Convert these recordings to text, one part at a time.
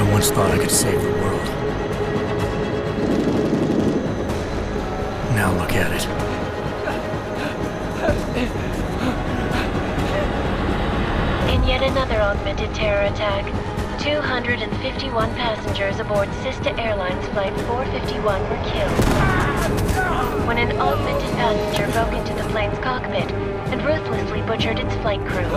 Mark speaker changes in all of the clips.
Speaker 1: I once thought I could save the world. Now look at it.
Speaker 2: In yet another augmented terror attack, 251 passengers aboard Sister Airlines Flight 451 were killed when an augmented passenger broke into the plane's cockpit and ruthlessly butchered its flight crew.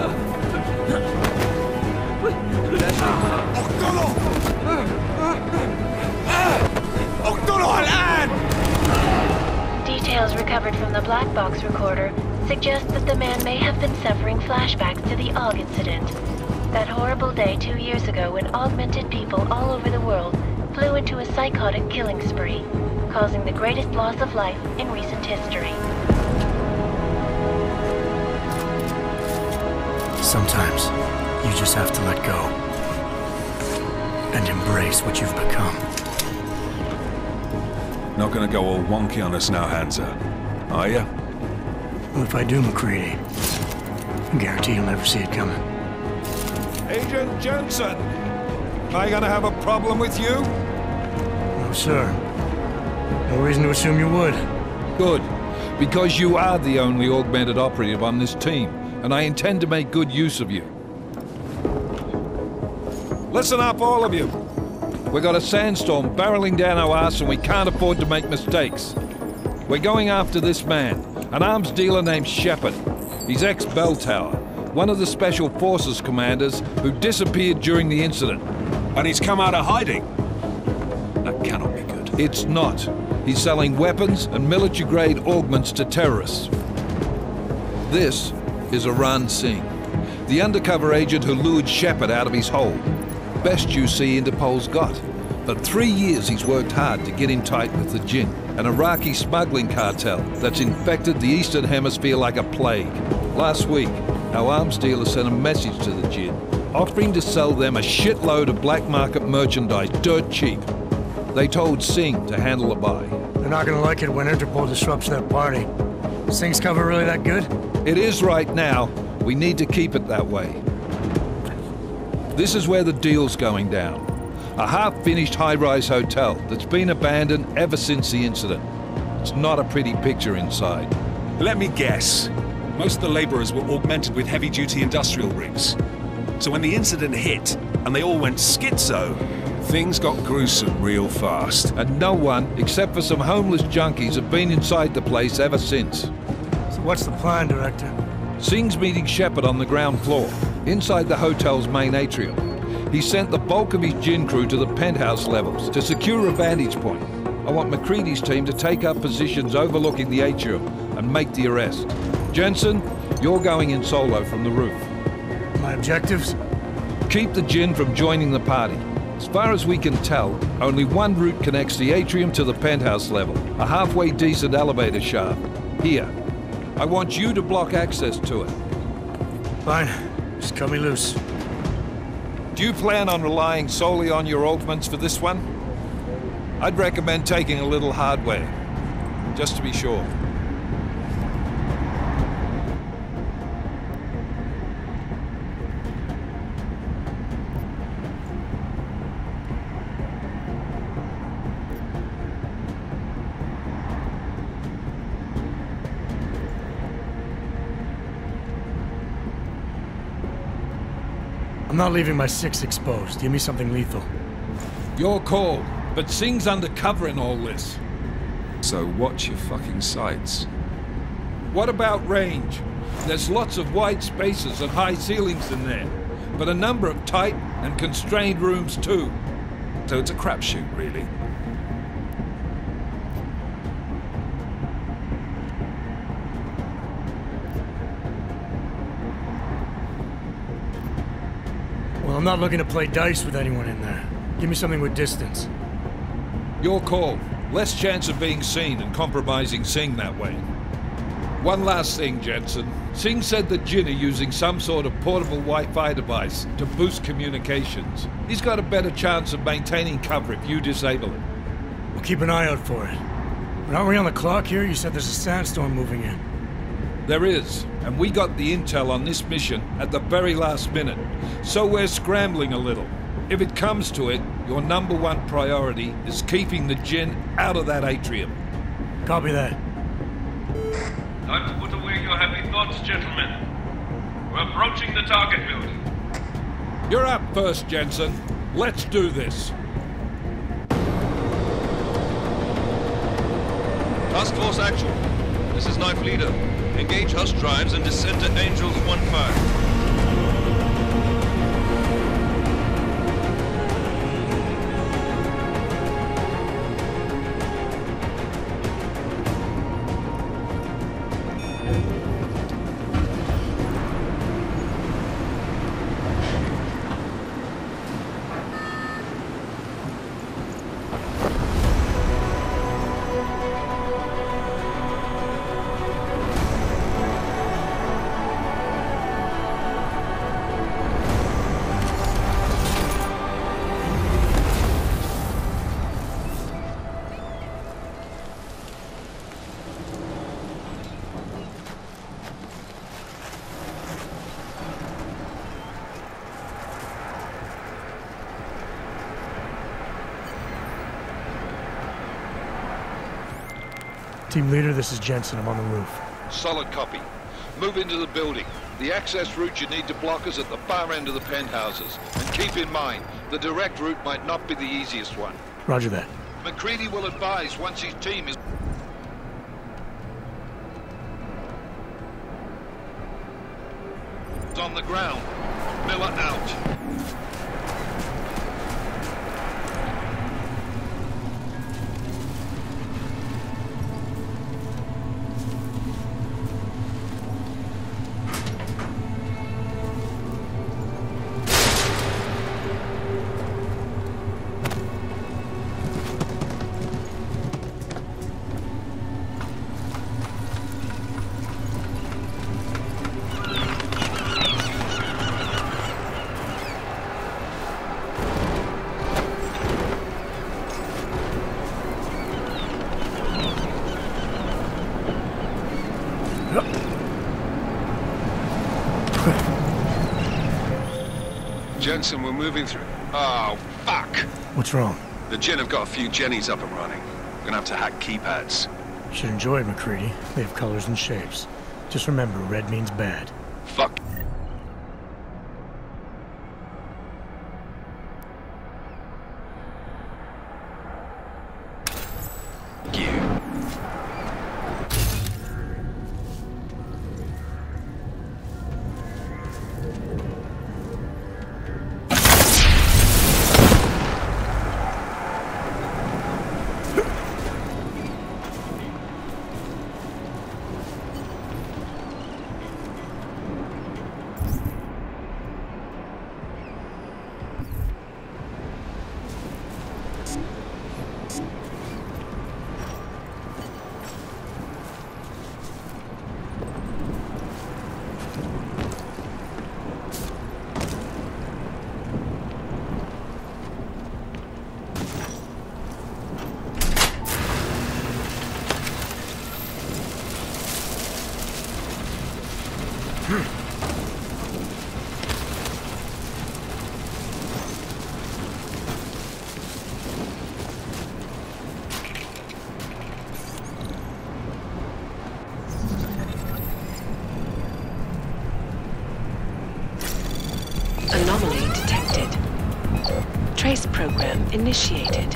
Speaker 2: Details recovered from the black box recorder suggest that the man may have been suffering flashbacks to the AUG incident. That horrible day 2 years ago when augmented people all over the world flew into a psychotic killing spree, causing the greatest loss of life in recent history.
Speaker 1: Sometimes, you just have to let go. And embrace what you've become.
Speaker 3: Not gonna go all wonky on us now, Hansa, are ya?
Speaker 1: Well, if I do, McCready, I guarantee you'll never see it coming.
Speaker 4: Agent Jensen! Am I gonna have a problem with you?
Speaker 1: No, sir. No reason to assume you would.
Speaker 5: Good. Because you are the only augmented operative on this team, and I intend to make good use of you.
Speaker 4: Listen up, all of you.
Speaker 5: We got a sandstorm barreling down our arse and we can't afford to make mistakes. We're going after this man, an arms dealer named Shepard. He's ex-Bell Tower, one of the Special Forces commanders who disappeared during the incident.
Speaker 3: And he's come out of hiding? That cannot be good.
Speaker 5: It's not. He's selling weapons and military-grade augments to terrorists. This is Aran Singh, the undercover agent who lured Shepard out of his hole. Best you see Interpol's got. For 3 years he's worked hard to get him tight with the Jinn, an Iraqi smuggling cartel that's infected the Eastern Hemisphere like a plague. Last week, our arms dealer sent a message to the Jinn, offering to sell them a shitload of black market merchandise dirt cheap. They told Singh to handle the buy.
Speaker 1: They're not gonna like it when Interpol disrupts their party. Singh's cover really that good?
Speaker 5: It is right now. We need to keep it that way. This is where the deal's going down. A half-finished high-rise hotel that's been abandoned ever since the incident. It's not a pretty picture inside.
Speaker 3: Let me guess. Most of the laborers were augmented with heavy-duty industrial rigs. So when the incident hit, and they all went schizo, things got gruesome real fast.
Speaker 5: And no one, except for some homeless junkies, have been inside the place ever since.
Speaker 1: So what's the plan, Director?
Speaker 5: Singh's meeting Shepard on the ground floor, inside the hotel's main atrium. He sent the bulk of his Jinn crew to the penthouse levels to secure a vantage point. I want McCready's team to take up positions overlooking the atrium and make the arrest. Jensen, you're going in solo from the roof.
Speaker 1: My objectives?
Speaker 5: Keep the Jinn from joining the party. As far as we can tell, only one route connects the atrium to the penthouse level, a halfway decent elevator shaft. Here. I want you to block access to it.
Speaker 1: Fine. Just cut me loose.
Speaker 5: Do you plan on relying solely on your augments for this one? I'd recommend taking a little hardware, just to be sure.
Speaker 1: I'm not leaving my six exposed. Give me something lethal.
Speaker 5: Your call, but Singh's undercover in all this.
Speaker 3: So watch your fucking sights.
Speaker 5: What about range? There's lots of wide spaces and high ceilings in there, but a number of tight and constrained rooms too.
Speaker 3: So it's a crapshoot, really.
Speaker 1: Well, I'm not looking to play dice with anyone in there. Give me something with distance.
Speaker 5: Your call. Less chance of being seen and compromising Singh that way. One last thing, Jensen. Singh said that Jinn are using some sort of portable Wi-Fi device to boost communications. He's got a better chance of maintaining cover if you disable it.
Speaker 1: We'll keep an eye out for it. But aren't we on the clock here? You said there's a sandstorm moving in.
Speaker 5: There is, and we got the intel on this mission at the very last minute, so we're scrambling a little. If it comes to it, your #1 priority is keeping the Jinn out of that atrium.
Speaker 1: Copy that.
Speaker 6: Time to put away your heavy thoughts, gentlemen. We're approaching the target building.
Speaker 5: You're up first, Jensen. Let's do this.
Speaker 7: Task Force Actual. This is Knife Leader. Engage Hush drives and descend to Angels 1-5.
Speaker 1: Team leader, this is Jensen. I'm on the roof.
Speaker 5: Solid copy. Move into the building. The access route you need to block is at the far end of the penthouses. And keep in mind, the direct route might not be the easiest one.
Speaker 1: Roger that.
Speaker 5: McCready will advise once his team is on the ground. Miller out.
Speaker 3: Jensen, we're moving through. Oh, fuck!
Speaker 1: What's wrong?
Speaker 3: The Jinn have got a few Jennies up and running. We're gonna have to hack keypads.
Speaker 1: Should enjoy it, McCready. They have colors and shapes. Just remember, red means bad.
Speaker 3: Fuck. You.
Speaker 8: Anomaly detected. Trace program initiated.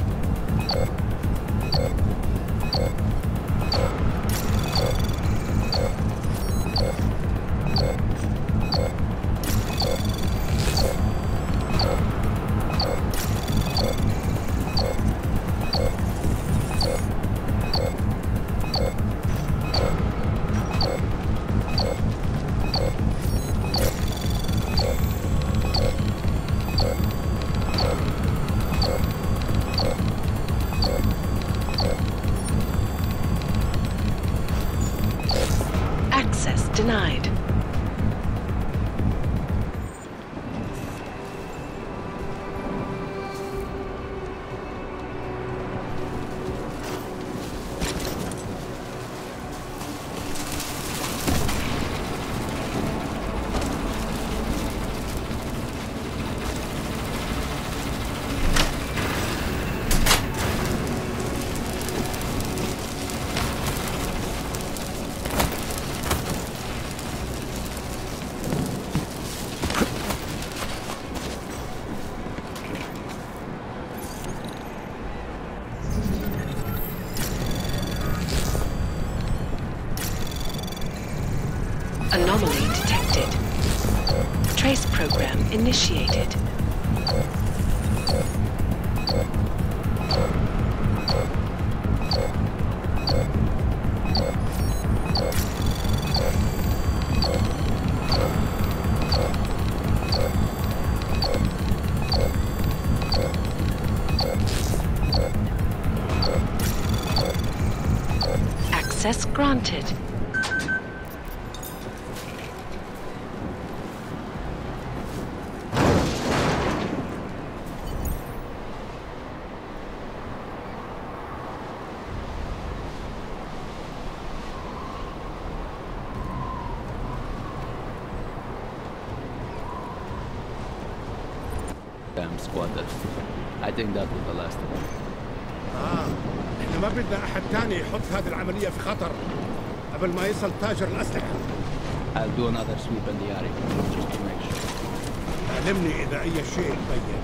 Speaker 8: Access denied. initiated. Access granted.
Speaker 9: Damn squatter. I think that was the last of them.
Speaker 4: احنا ما بدنا احد تاني يحط هذه العملية في خطر قبل ما يصل تاجر الأسلحة.
Speaker 9: I'll do another sweep in the area, just to make sure.
Speaker 4: علمني إذا أي شيء مبين.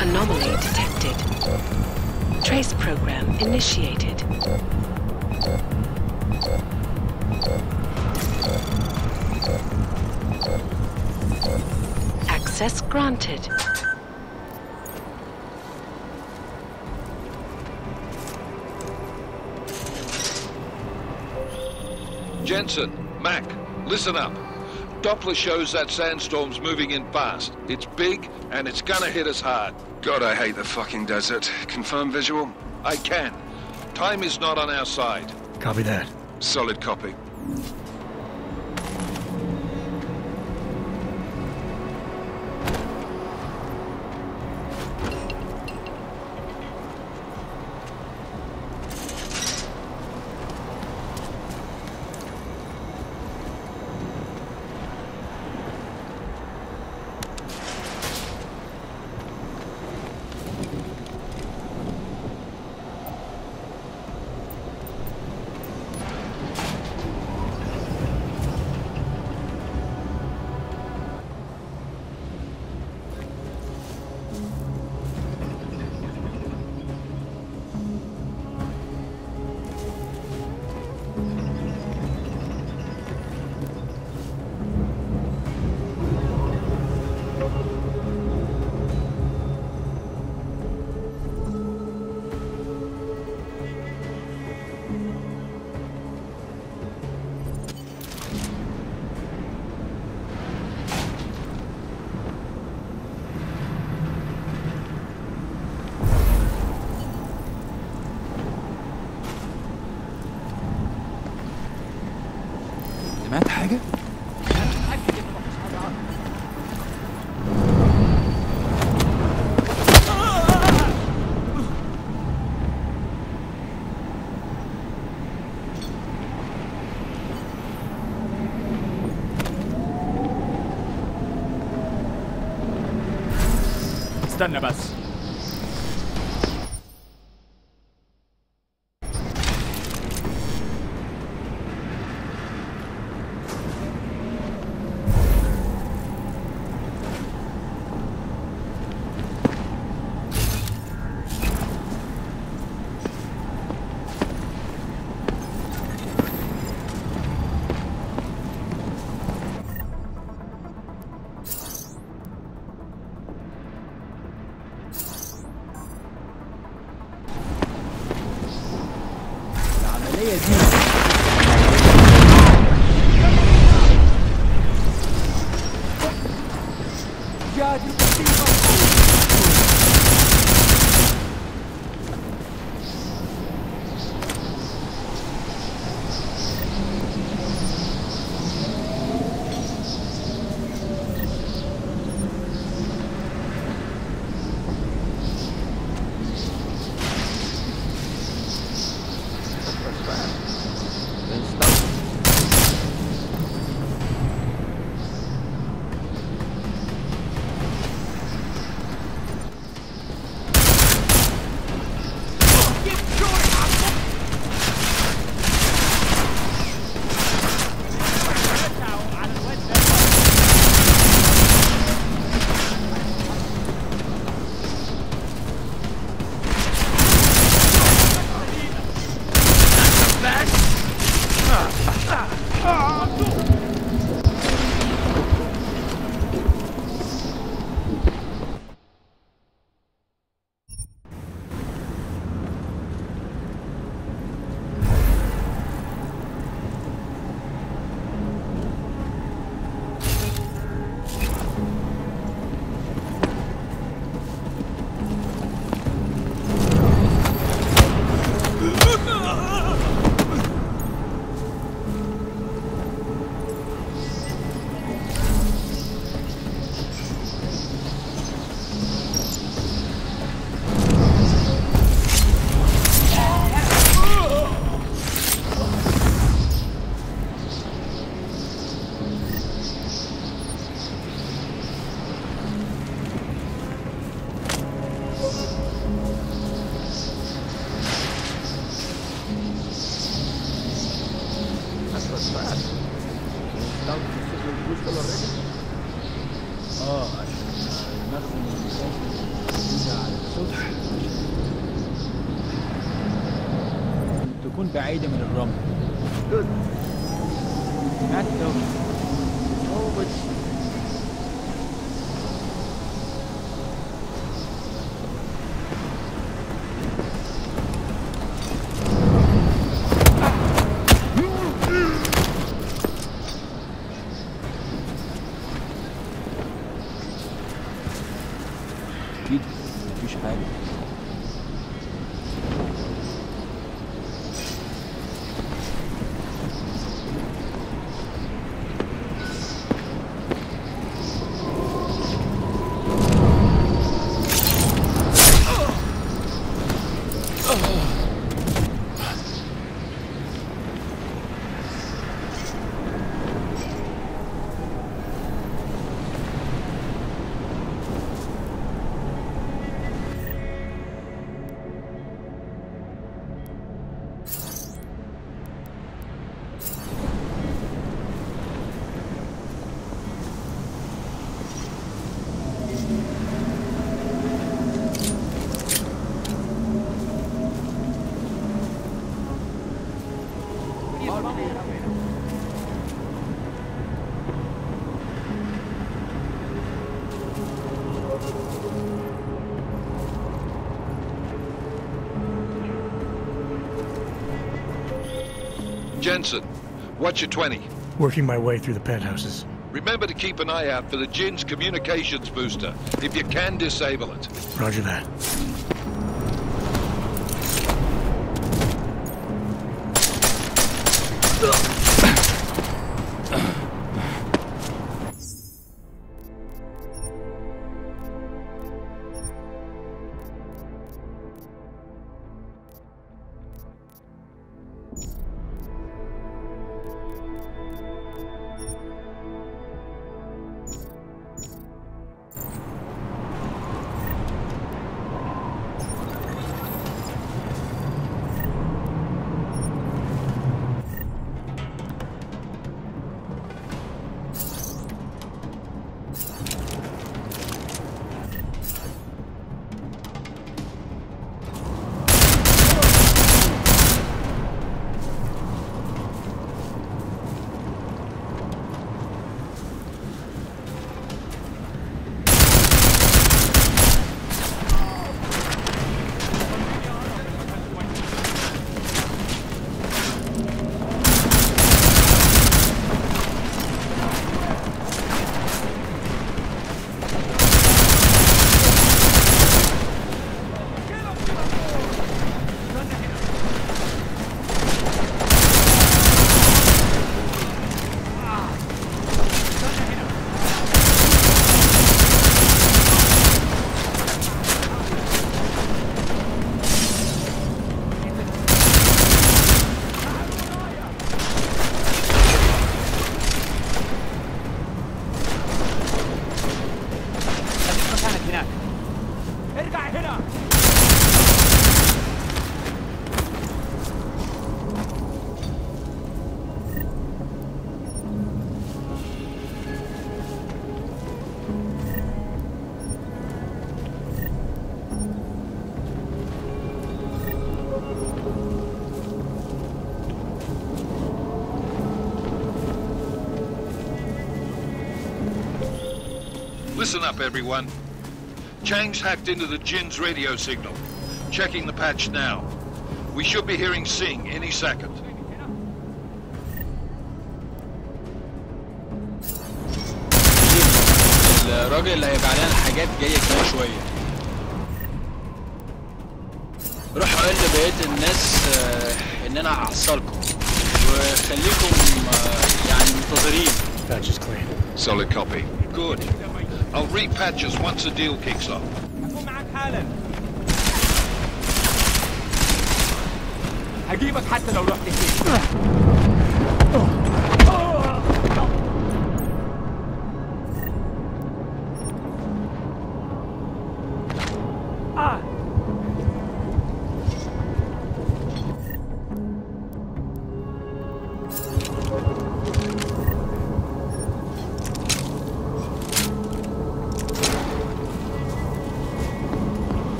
Speaker 8: Anomaly detected. Trace program initiated. Access granted.
Speaker 5: Jensen, Mac, listen up. Doppler shows that sandstorm's moving in fast. It's big, and it's gonna hit us hard.
Speaker 3: God, I hate the fucking desert. Confirm visual?
Speaker 5: I can. Time is not on our side.
Speaker 1: Copy that.
Speaker 3: Solid copy.
Speaker 10: استنى بس.
Speaker 9: بعيدة من الرمل. Good. أكيد مفيش حاجة.
Speaker 5: Jensen, what's your 20?
Speaker 1: Working my way through the penthouses.
Speaker 5: Remember to keep an eye out for the Jin's communications booster. If you can, disable it.
Speaker 1: Roger that.
Speaker 5: Listen up, everyone. Chang's hacked into the Jin's radio signal. Checking the patch now. We should be hearing Singh any second.
Speaker 9: الراجل اللي هيبقى علينا الحاجات جايه كمان شويه. روح قول لبقيه الناس ان انا هحصلكم وخليكم يعني منتظرين.
Speaker 1: Patch is clean.
Speaker 5: Solid copy. Good. I'll repatch us once the deal kicks off.
Speaker 10: هكون معاك حالا. هجيبك حتى لو رحت فين.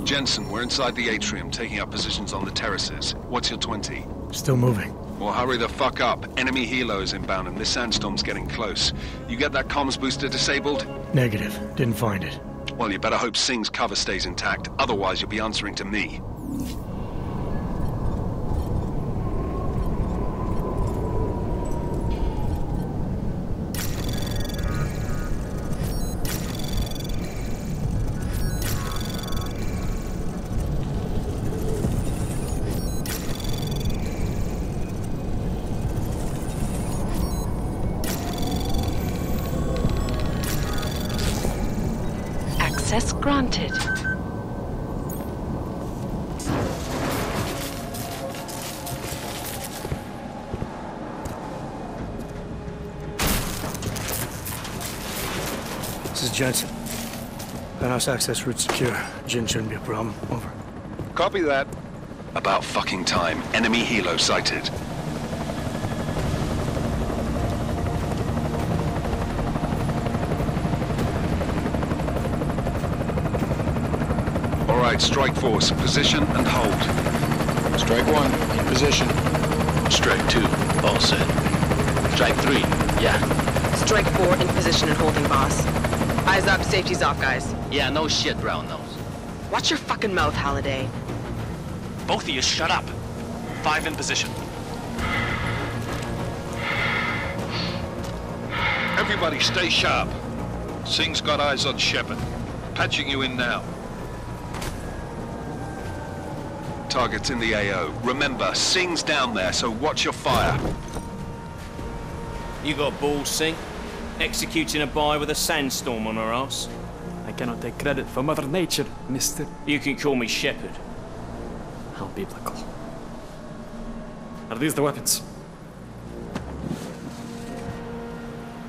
Speaker 3: Jensen, we're inside the atrium, taking up positions on the terraces. What's your 20?
Speaker 1: Still moving.
Speaker 3: Well, hurry the fuck up. Enemy helo is inbound and this sandstorm's getting close. You get that comms booster disabled?
Speaker 1: Negative. Didn't find it.
Speaker 3: Well, you better hope Singh's cover stays intact. Otherwise, you'll be answering to me.
Speaker 8: Access granted.
Speaker 1: This is Jensen. Penthouse access route secure. Jin shouldn't be a problem. Over.
Speaker 5: Copy that.
Speaker 3: About fucking time. Enemy helo sighted. All right, strike force. Position and hold.
Speaker 9: Strike 1, in position.
Speaker 11: Strike 2, all set. Strike 3, yeah.
Speaker 12: Strike 4, in position and holding, boss. Eyes up, safety's off, guys.
Speaker 11: Yeah, no shit, brown nose.
Speaker 12: Watch your fucking mouth, Halliday.
Speaker 11: Both of you shut up. 5 in position.
Speaker 5: Everybody stay sharp. Singh's got eyes on Shepard. Patching you in now.
Speaker 3: Target's in the AO. Remember, Singh's down there, so watch your fire.
Speaker 10: You got balls, Singh? Executing a buy with a sandstorm on her ass?
Speaker 13: I cannot take credit for Mother Nature, mister.
Speaker 10: You can call me Shepard.
Speaker 13: How biblical. Are these the weapons?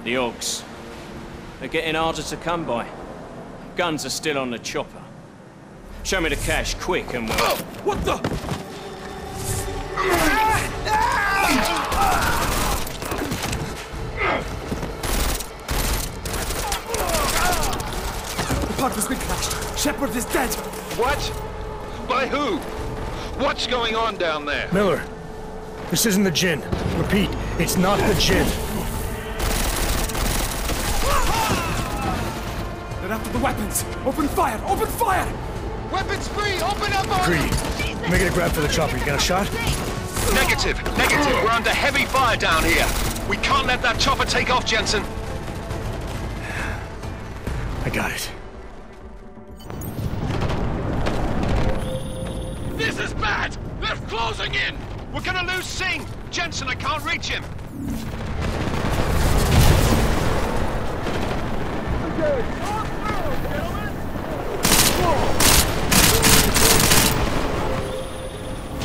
Speaker 10: The Augs. They're getting harder to come by. Guns are still on the chopper. Show me the cash, quick, and we'll...
Speaker 13: Oh, what the? The pod has been crashed. Shepard is dead.
Speaker 5: What? By who? What's going on down there?
Speaker 1: Miller, this isn't the Jin. Repeat, it's not the Jin.
Speaker 13: They're after the weapons. Open fire! Open fire!
Speaker 4: Weapons free! Open up on
Speaker 1: Greedy, making a grab for the chopper. You got a shot?
Speaker 3: Negative. We're under heavy fire down here. We can't let that chopper take off, Jensen.
Speaker 1: I got it.
Speaker 3: This is bad! They're closing in! We're gonna lose Singh! Jensen, I can't reach him!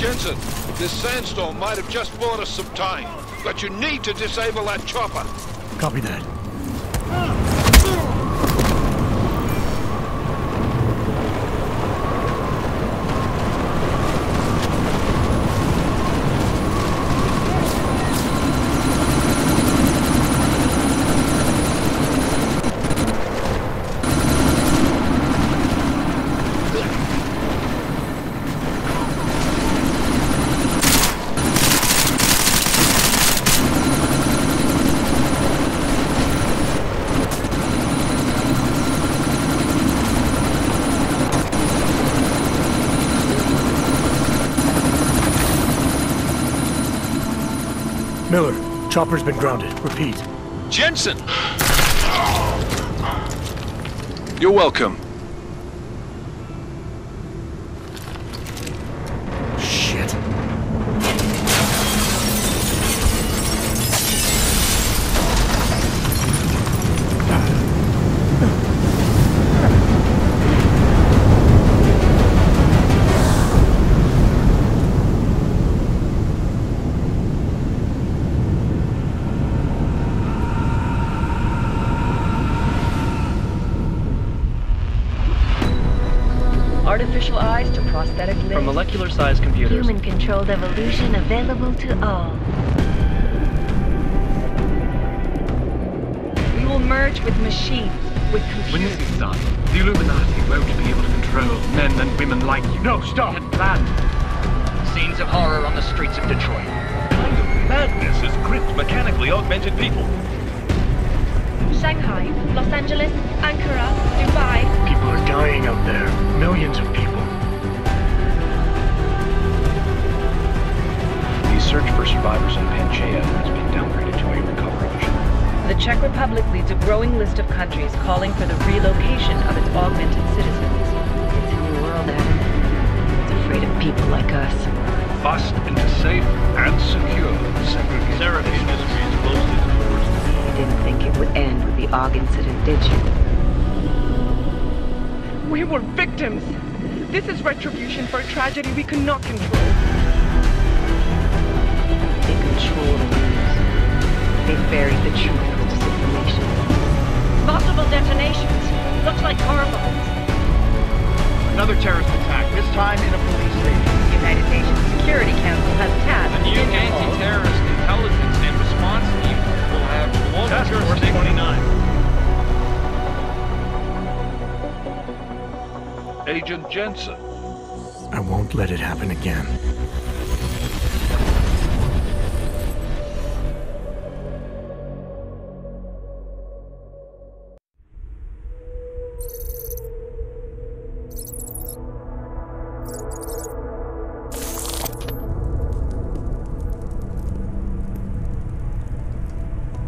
Speaker 5: Jensen, this sandstorm might have just bought us some time, but you need to disable that chopper.
Speaker 1: Copy that. Miller, chopper's been grounded. Repeat.
Speaker 3: Jensen! You're welcome.
Speaker 1: Shit.
Speaker 8: Artificial eyes to prosthetic limbs.
Speaker 14: From molecular-sized computers.
Speaker 2: Human-controlled evolution available to all.
Speaker 8: We will merge with machines, with computers.
Speaker 14: When this is done, the Illuminati won't be able to control men and women like you.
Speaker 13: No, stop!
Speaker 14: Had planned.
Speaker 15: Scenes of horror on the streets of Detroit.
Speaker 6: What kind of madness has gripped mechanically augmented people?
Speaker 2: Shanghai, Los Angeles, Ankara, Dubai.
Speaker 1: People are dying out there. Millions of people.
Speaker 15: The search for survivors in Pangaea has been downgraded to a recovery mission.
Speaker 8: The Czech Republic leads a growing list of countries calling for the relocation of its augmented citizens.
Speaker 2: It's a new world, Adam. It's afraid of people like us.
Speaker 15: Bust into safe and secure segregation.
Speaker 6: Seraphim Industries closed its doors.
Speaker 2: You didn't think it would end with the AUG incident, did you?
Speaker 8: We were victims. This is retribution for a tragedy we cannot control.
Speaker 2: They control the news. They buried the truth with disinformation.
Speaker 8: Possible detonations. Looks like car bombs.
Speaker 15: Another terrorist attack, this time in a police station.
Speaker 8: The United Nations Security Council has tasked
Speaker 14: The new anti-terrorist intelligence and response team will have global
Speaker 6: Task Force
Speaker 14: jurisdiction.
Speaker 6: 29.
Speaker 5: Agent Jensen.
Speaker 1: I won't let it happen again.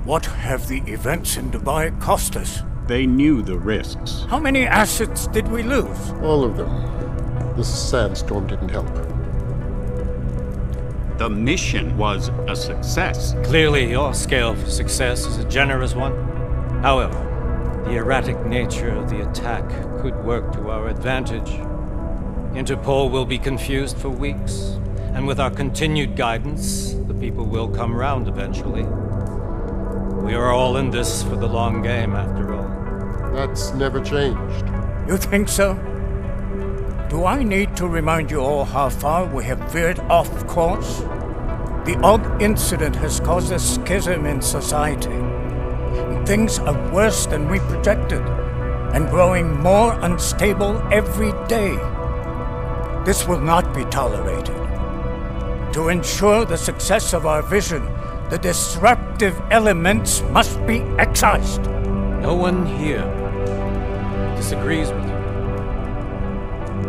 Speaker 4: What have the events in Dubai cost us?
Speaker 16: They knew the risks.
Speaker 4: How many assets did we lose?
Speaker 17: All of them. This sandstorm didn't help.
Speaker 16: The mission was a success.
Speaker 18: Clearly, your scale for success is a generous one. However, the erratic nature of the attack could work to our advantage. Interpol will be confused for weeks, and with our continued guidance, the people will come round eventually. We are all in this for the long game, after all.
Speaker 17: That's never changed.
Speaker 4: You think so? Do I need to remind you all how far we have veered off course? The AUG incident has caused a schism in society. Things are worse than we projected, and growing more unstable every day. This will not be tolerated. To ensure the success of our vision, the disruptive elements must be excised.
Speaker 18: No one here disagrees with you.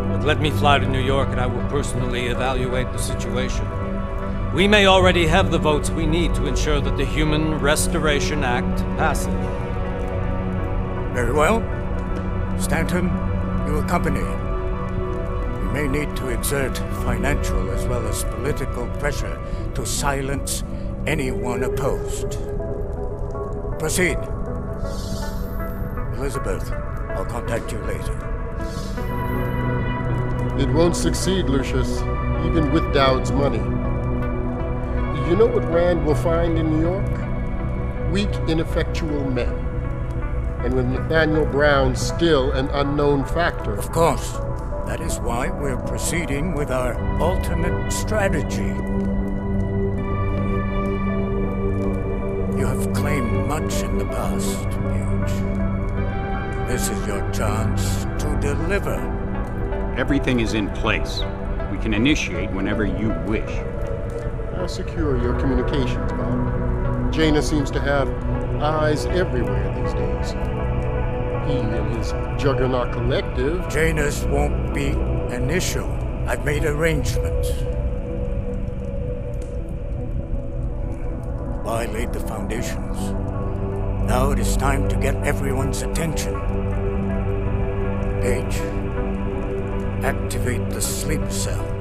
Speaker 18: But let me fly to New York and I will personally evaluate the situation. We may already have the votes we need to ensure that the Human Restoration Act passes.
Speaker 4: Very well. Stanton, you accompany. We may need to exert financial as well as political pressure to silence anyone opposed. Proceed. Elizabeth, I'll contact you later.
Speaker 17: It won't succeed, Lucius. even with Dowd's money. You know what Rand will find in New York? Weak, ineffectual men. And with Nathaniel Brown still an unknown factor.
Speaker 4: Of course. That is why we're proceeding with our alternate strategy. You have claimed much in the past, Huge. This is your chance to deliver.
Speaker 16: Everything is in place. We can initiate whenever you wish.
Speaker 17: I'll secure your communications, Bob. Jaina seems to have eyes everywhere these days. He and his Juggernaut Collective...
Speaker 4: Janus won't be an issue. I've made arrangements. I laid the foundations. Now it is time to get everyone's attention. Paige, activate the sleep cell.